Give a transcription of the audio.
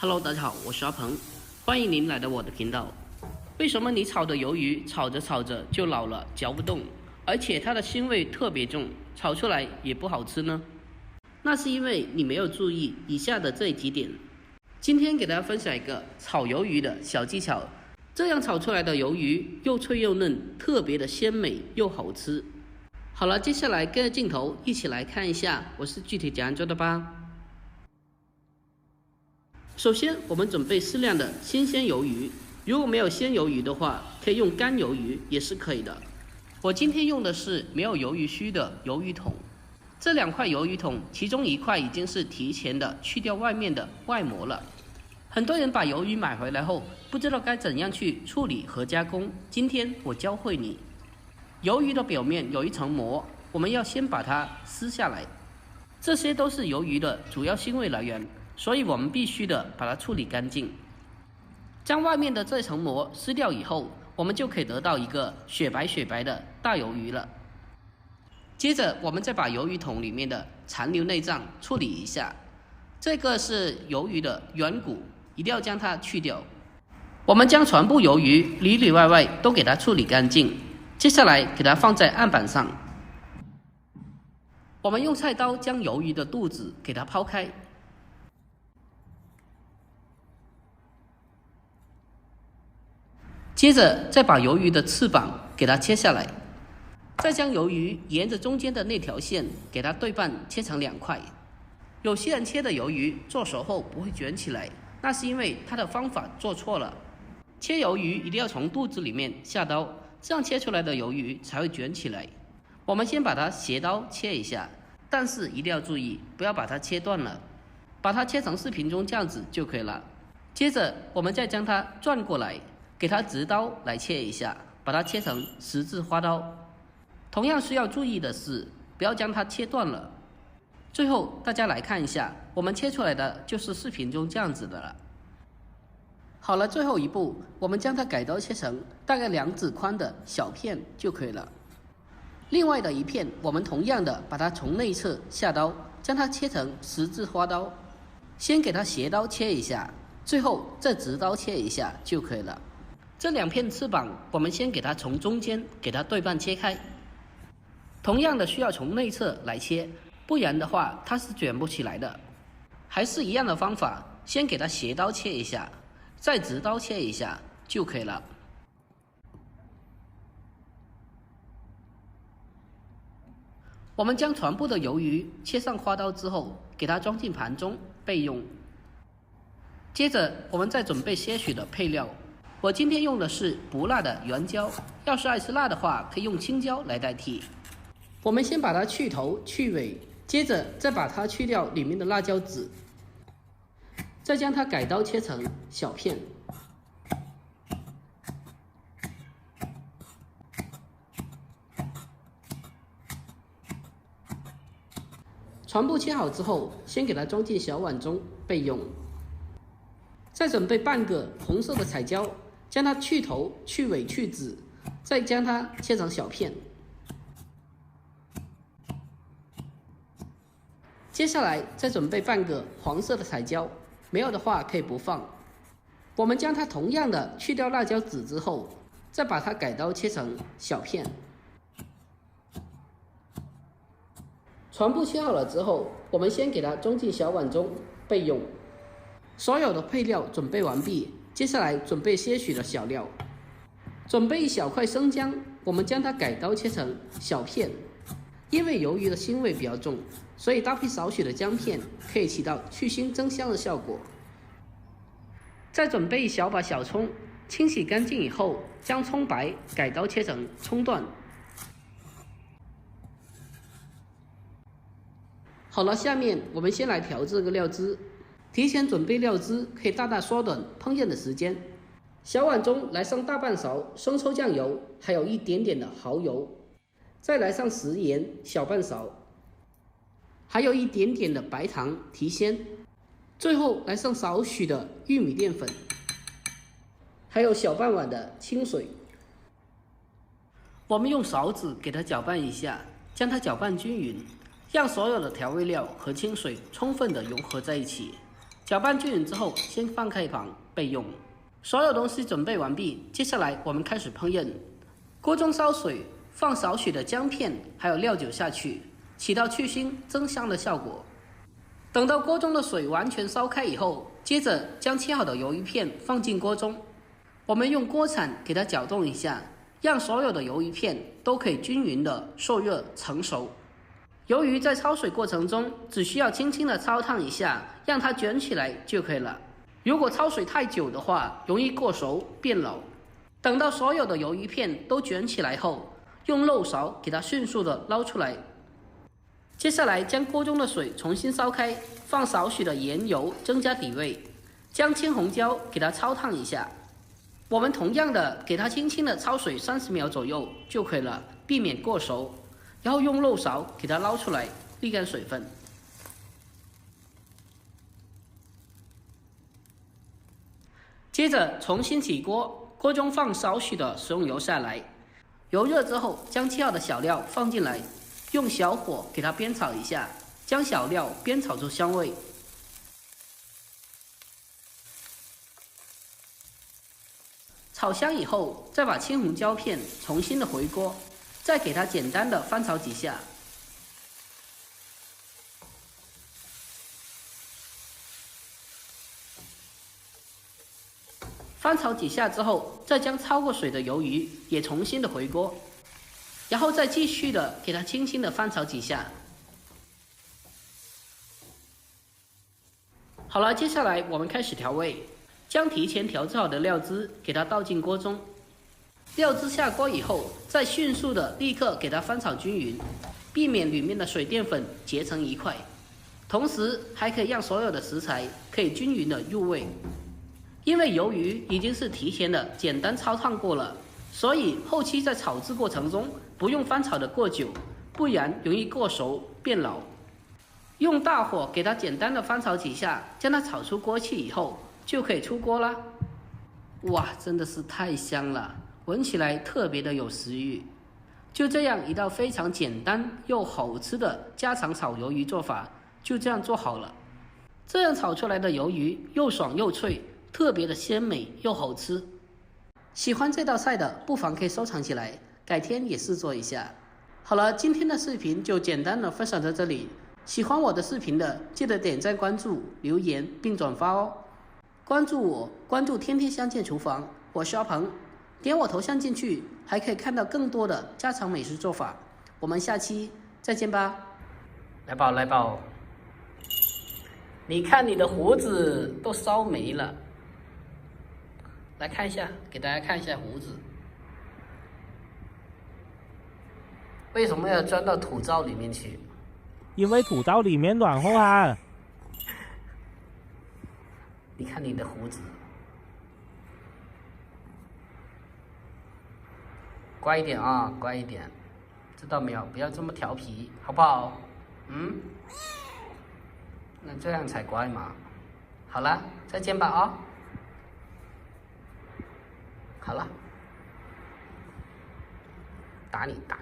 Hello， 大家好，我是阿鹏，欢迎您来到我的频道。为什么你炒的鱿鱼炒着炒着就老了，嚼不动，而且它的腥味特别重，炒出来也不好吃呢？那是因为你没有注意以下的这几点。今天给大家分享一个炒鱿鱼的小技巧，这样炒出来的鱿鱼又脆又嫩，特别的鲜美又好吃。好了，接下来跟着镜头一起来看一下我是具体怎样做的吧。首先，我们准备适量的新鲜鱿鱼，如果没有鲜鱿鱼的话，可以用干鱿鱼也是可以的。我今天用的是没有鱿鱼须的鱿鱼筒，这2块鱿鱼筒，其中1块已经是提前的去掉外面的外膜了。很多人把鱿鱼买回来后，不知道该怎样去处理和加工，今天我教会你。鱿鱼的表面有一层膜，我们要先把它撕下来，这些都是鱿鱼的主要腥味来源。所以我们必须的把它处理干净。将外面的这层膜撕掉以后，我们就可以得到一个雪白雪白的大鱿鱼了。接着我们再把鱿鱼筒里面的残留内脏处理一下，这个是鱿鱼的软骨，一定要将它去掉。我们将全部鱿鱼里里外外都给它处理干净，接下来给它放在案板上。我们用菜刀将鱿鱼的肚子给它抛开，接着再把鱿鱼的翅膀给它切下来，再将鱿鱼沿着中间的那条线给它对半切成2块。有些人切的鱿鱼做熟后不会卷起来，那是因为他的方法做错了。切鱿鱼一定要从肚子里面下刀，这样切出来的鱿鱼才会卷起来。我们先把它斜刀切一下，但是一定要注意不要把它切断了，把它切成视频中这样子就可以了。接着我们再将它转过来，给它直刀来切一下，把它切成十字花刀。同样需要注意的是，不要将它切断了。最后大家来看一下，我们切出来的就是视频中这样子的了。好了，最后一步，我们将它改刀切成大概2指宽的小片就可以了。另外的一片，我们同样的把它从内侧下刀，将它切成十字花刀。先给它斜刀切一下，最后再直刀切一下就可以了。这2片翅膀，我们先给它从中间给它对半切开，同样的需要从内侧来切，不然的话它是卷不起来的。还是一样的方法，先给它斜刀切一下，再直刀切一下就可以了。我们将全部的鱿鱼切上花刀之后，给它装进盘中备用。接着我们再准备些许的配料，我今天用的是不辣的原椒，要是爱吃辣的话，可以用青椒来代替。我们先把它去头去尾，接着再把它去掉里面的辣椒籽，再将它改刀切成小片。全部切好之后，先给它装进小碗中备用。再准备半个红色的彩椒，将它去头、去尾、去籽，再将它切成小片。接下来再准备半个黄色的彩椒，没有的话可以不放。我们将它同样的去掉辣椒籽之后，再把它改刀切成小片。全部切好了之后，我们先给它装进小碗中备用。所有的配料准备完毕，接下来准备些许的小料。准备1小块生姜，我们将它改刀切成小片。因为鱿鱼的腥味比较重，所以搭配少许的姜片可以起到去腥增香的效果。再准备1小把小葱，清洗干净以后，将葱白改刀切成葱段。好了，下面我们先来调这个料汁。提前准备料汁可以大大缩短烹饪的时间。小碗中来上大半勺生抽酱油，还有一点点的蚝油，再来上食盐小半勺，还有一点点的白糖提鲜，最后来上少许的玉米淀粉，还有小半碗的清水。我们用勺子给它搅拌一下，将它搅拌均匀，让所有的调味料和清水充分的融合在一起。搅拌均匀之后，先放开一旁备用。所有东西准备完毕，接下来我们开始烹饪。锅中烧水，放少许的姜片还有料酒下去，起到去腥增香的效果。等到锅中的水完全烧开以后，接着将切好的鱿鱼片放进锅中，我们用锅铲给它搅动一下，让所有的鱿鱼片都可以均匀的受热成熟。鱿鱼在焯水过程中只需要轻轻的焯烫一下，让它卷起来就可以了。如果焯水太久的话，容易过熟变老。等到所有的鱿鱼片都卷起来后，用漏勺给它迅速的捞出来。接下来将锅中的水重新烧开，放少许的盐油增加底味，将青红椒给它焯烫一下。我们同样的给它轻轻的焯水30秒左右就可以了，避免过熟。然后用漏勺给它捞出来，沥干水分。接着重新起锅，锅中放少许的食用油下来，油热之后将切好的小料放进来，用小火给它煸炒一下，将小料煸炒出香味。炒香以后，再把青红椒片重新的回锅，再给它简单的翻炒几下。翻炒几下之后，再将焯过水的鱿鱼也重新的回锅，然后再继续的给它轻轻的翻炒几下。好了，接下来我们开始调味，将提前调制好的料汁给它倒进锅中。料汁下锅以后，再迅速的立刻给它翻炒均匀，避免里面的水淀粉结成一块，同时还可以让所有的食材可以均匀的入味。因为鱿鱼已经是提前的简单焯烫过了，所以后期在炒制过程中不用翻炒的过久，不然容易过熟变老。用大火给它简单的翻炒几下，将它炒出锅气以后，就可以出锅啦。哇，真的是太香了，闻起来特别的有食欲。就这样一道非常简单又好吃的家常炒鱿鱼做法，就这样做好了。这样炒出来的鱿鱼又爽又脆，特别的鲜美又好吃。喜欢这道菜的不妨可以收藏起来，改天也试做一下。好了，今天的视频就简单的分享到这里。喜欢我的视频的记得点赞、关注、留言并转发哦。关注我，关注天天相见厨房，我是阿鹏，点我头像进去还可以看到更多的家常美食做法。我们下期再见吧。来吧来吧，你看你的胡子都烧没了。来看一下，给大家看一下胡子，为什么要钻到土灶里面去？因为土灶里面暖和啊。你看你的胡子，乖一点啊，乖一点，知道没有？不要这么调皮，好不好？那这样才乖嘛。好了，再见吧啊。好了，打你打。